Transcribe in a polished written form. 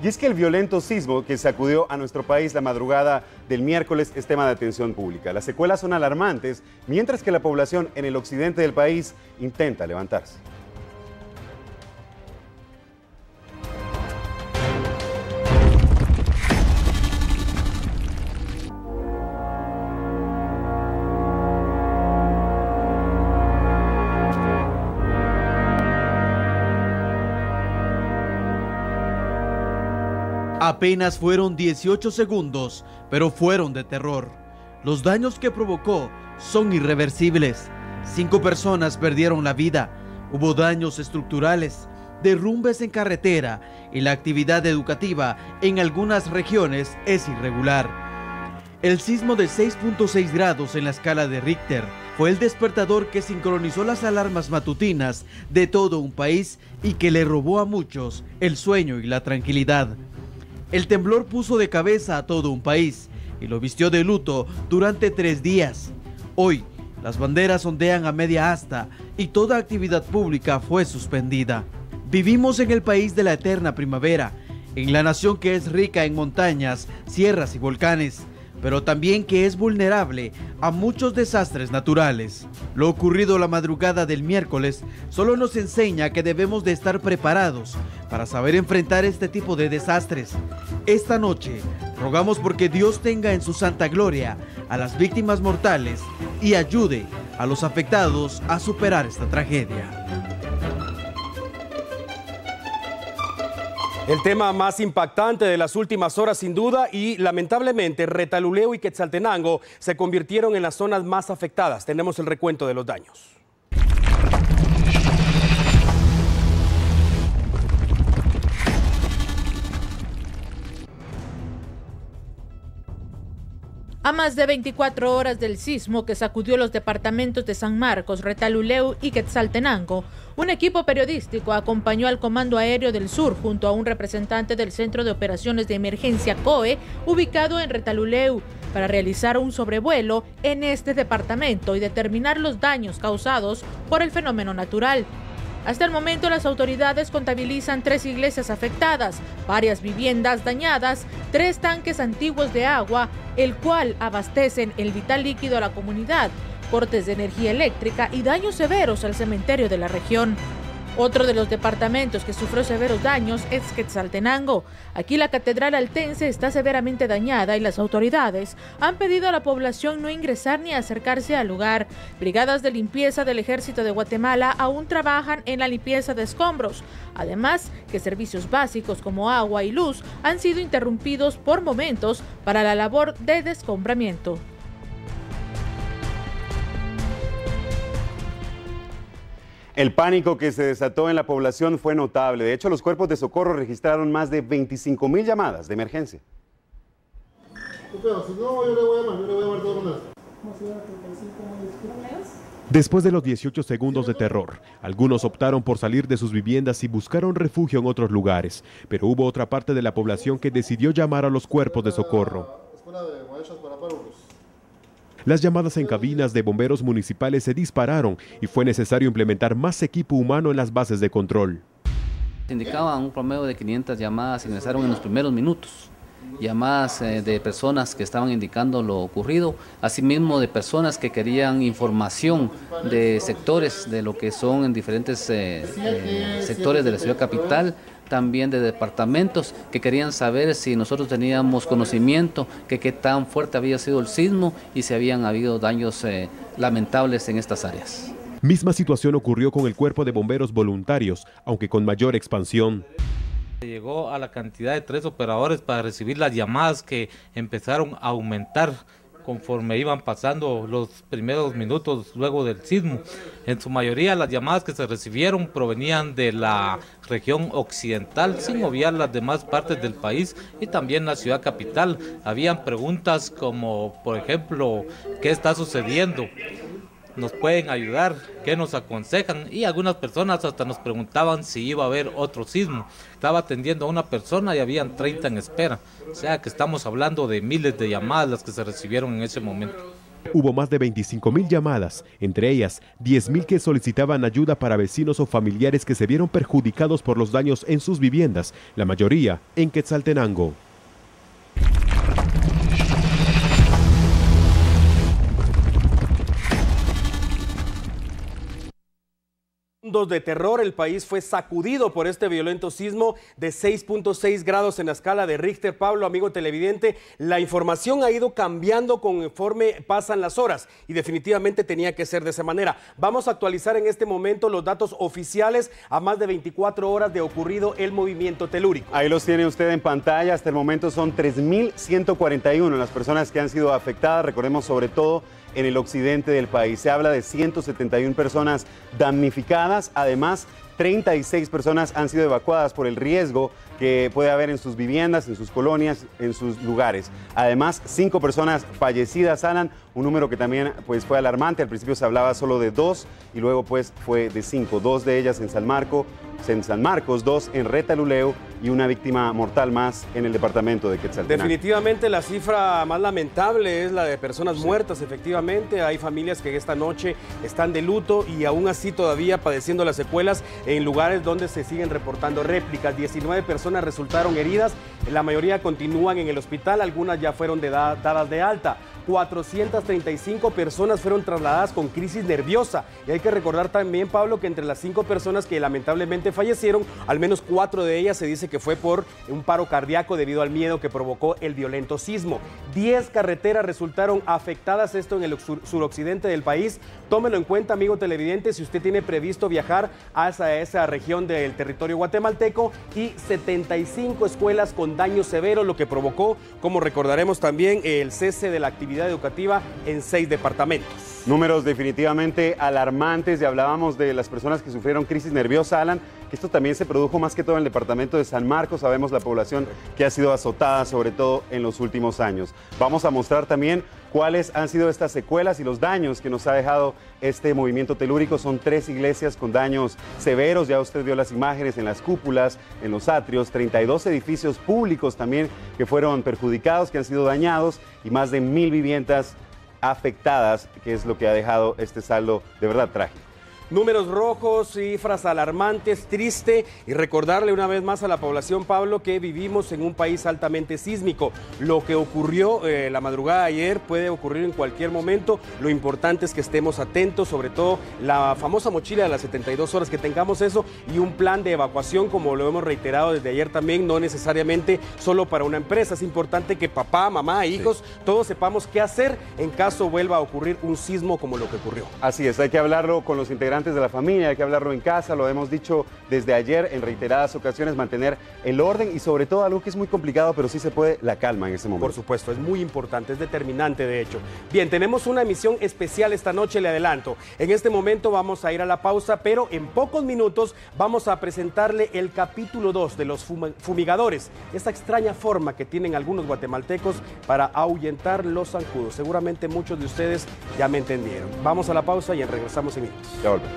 Y es que el violento sismo que sacudió a nuestro país la madrugada del miércoles es tema de atención pública. Las secuelas son alarmantes, mientras que la población en el occidente del país intenta levantarse. Apenas fueron 18 segundos, pero fueron de terror. Los daños que provocó son irreversibles. 5 personas perdieron la vida. Hubo daños estructurales, derrumbes en carretera y la actividad educativa en algunas regiones es irregular. El sismo de 6.6 grados en la escala de Richter fue el despertador que sincronizó las alarmas matutinas de todo un país y que le robó a muchos el sueño y la tranquilidad. El temblor puso de cabeza a todo un país y lo vistió de luto durante 3 días. Hoy, las banderas ondean a media asta y toda actividad pública fue suspendida. Vivimos en el país de la eterna primavera, en la nación que es rica en montañas, sierras y volcanes, pero también que es vulnerable a muchos desastres naturales. Lo ocurrido la madrugada del miércoles solo nos enseña que debemos de estar preparados para saber enfrentar este tipo de desastres. Esta noche rogamos porque Dios tenga en su santa gloria a las víctimas mortales y ayude a los afectados a superar esta tragedia. El tema más impactante de las últimas horas sin duda y lamentablemente Retalhuleu y Quetzaltenango se convirtieron en las zonas más afectadas. Tenemos el recuento de los daños. A más de 24 horas del sismo que sacudió los departamentos de San Marcos, Retalhuleu y Quetzaltenango, un equipo periodístico acompañó al Comando Aéreo del Sur junto a un representante del Centro de Operaciones de Emergencia COE, ubicado en Retalhuleu, para realizar un sobrevuelo en este departamento y determinar los daños causados por el fenómeno natural. Hasta el momento las autoridades contabilizan 3 iglesias afectadas, varias viviendas dañadas, 3 tanques antiguos de agua, el cual abastecen el vital líquido a la comunidad, cortes de energía eléctrica y daños severos al cementerio de la región. Otro de los departamentos que sufrió severos daños es Quetzaltenango. Aquí la catedral altense está severamente dañada y las autoridades han pedido a la población no ingresar ni acercarse al lugar. Brigadas de limpieza del Ejército de Guatemala aún trabajan en la limpieza de escombros. Además, que servicios básicos como agua y luz han sido interrumpidos por momentos para la labor de descombramiento. El pánico que se desató en la población fue notable. De hecho, los cuerpos de socorro registraron más de 25,000 llamadas de emergencia. Después de los 18 segundos de terror, algunos optaron por salir de sus viviendas y buscaron refugio en otros lugares, pero hubo otra parte de la población que decidió llamar a los cuerpos de socorro. Las llamadas en cabinas de bomberos municipales se dispararon y fue necesario implementar más equipo humano en las bases de control. Se indicaban un promedio de 500 llamadas, ingresaron en los primeros minutos. Llamadas de personas que estaban indicando lo ocurrido, asimismo de personas que querían información de sectores de lo que son en diferentes sectores de la ciudad capital, también de departamentos que querían saber si nosotros teníamos conocimiento, que qué tan fuerte había sido el sismo y si habían habido daños lamentables en estas áreas. Misma situación ocurrió con el cuerpo de bomberos voluntarios, aunque con mayor expansión. Llegó a la cantidad de 3 operadores para recibir las llamadas que empezaron a aumentar conforme iban pasando los primeros minutos luego del sismo. En su mayoría las llamadas que se recibieron provenían de la región occidental, sin obviar las demás partes del país y también la ciudad capital. Habían preguntas como, por ejemplo, ¿qué está sucediendo? ¿Nos pueden ayudar? ¿Qué nos aconsejan? Y algunas personas hasta nos preguntaban si iba a haber otro sismo. Estaba atendiendo a una persona y habían 30 en espera. O sea que estamos hablando de miles de llamadas las que se recibieron en ese momento. Hubo más de 25.000 llamadas, entre ellas 10.000 que solicitaban ayuda para vecinos o familiares que se vieron perjudicados por los daños en sus viviendas, la mayoría en Quetzaltenango. De terror, el país fue sacudido por este violento sismo de 6.6 grados en la escala de Richter. Pablo, amigo televidente, la información ha ido cambiando conforme pasan las horas y definitivamente tenía que ser de esa manera. Vamos a actualizar en este momento los datos oficiales a más de 24 horas de ocurrido el movimiento telúrico. Ahí los tiene usted en pantalla. Hasta el momento son 3.141 las personas que han sido afectadas. Recordemos sobre todo en el occidente del país. Se habla de 171 personas damnificadas. Además, 36 personas han sido evacuadas por el riesgo que puede haber en sus viviendas, en sus colonias, en sus lugares. Además, 5 personas fallecidas, Alan, un número que también pues, fue alarmante. Al principio se hablaba solo de 2 y luego pues fue de 5. 2 de ellas en San Marcos, 2 en Retaluleu y una víctima mortal más en el departamento de Quetzaltenango. Definitivamente la cifra más lamentable es la de personas muertas, efectivamente. Hay familias que esta noche están de luto y aún así todavía padeciendo las secuelas en lugares donde se siguen reportando réplicas. 19 personas resultaron heridas, la mayoría continúan en el hospital, algunas ya fueron dadas de alta. 435 personas fueron trasladadas con crisis nerviosa. Y hay que recordar también, Pablo, que entre las 5 personas que lamentablemente fallecieron, al menos 4 de ellas se dice que fue por un paro cardíaco debido al miedo que provocó el violento sismo. 10 carreteras resultaron afectadas, esto en el suroccidente del país. Tómelo en cuenta, amigo televidente, si usted tiene previsto viajar hacia esa región del territorio guatemalteco. Y 75 escuelas con daño severo, lo que provocó, como recordaremos también, el cese de la actividad educativa en 6 departamentos. Números definitivamente alarmantes, y hablábamos de las personas que sufrieron crisis nerviosa, Alan, que esto también se produjo más que todo en el departamento de San Marcos. Sabemos la población que ha sido azotada, sobre todo en los últimos años. Vamos a mostrar también cuáles han sido estas secuelas y los daños que nos ha dejado este movimiento telúrico. Son 3 iglesias con daños severos, ya usted vio las imágenes en las cúpulas, en los atrios, 32 edificios públicos también que fueron perjudicados, que han sido dañados, y más de 1.000 viviendas afectadas, que es lo que ha dejado este saldo de verdad trágico. Números rojos, cifras alarmantes, triste, y recordarle una vez más a la población, Pablo, que vivimos en un país altamente sísmico. Lo que ocurrió la madrugada de ayer puede ocurrir en cualquier momento. Lo importante es que estemos atentos, sobre todo la famosa mochila de las 72 horas, que tengamos eso y un plan de evacuación, como lo hemos reiterado desde ayer también, no necesariamente solo para una empresa. Es importante que papá, mamá, hijos, todos sepamos qué hacer en caso vuelva a ocurrir un sismo como lo que ocurrió. Así es, hay que hablarlo con los integrantes de la familia, hay que hablarlo en casa, lo hemos dicho desde ayer en reiteradas ocasiones, mantener el orden y sobre todo algo que es muy complicado, pero sí se puede, la calma en este momento. Por supuesto, es muy importante, es determinante de hecho. Bien, tenemos una emisión especial esta noche, le adelanto. En este momento vamos a ir a la pausa, pero en pocos minutos vamos a presentarle el capítulo 2 de los fumigadores, esa extraña forma que tienen algunos guatemaltecos para ahuyentar los zancudos. Seguramente muchos de ustedes ya me entendieron. Vamos a la pausa y regresamos en minutos. Ya volvemos.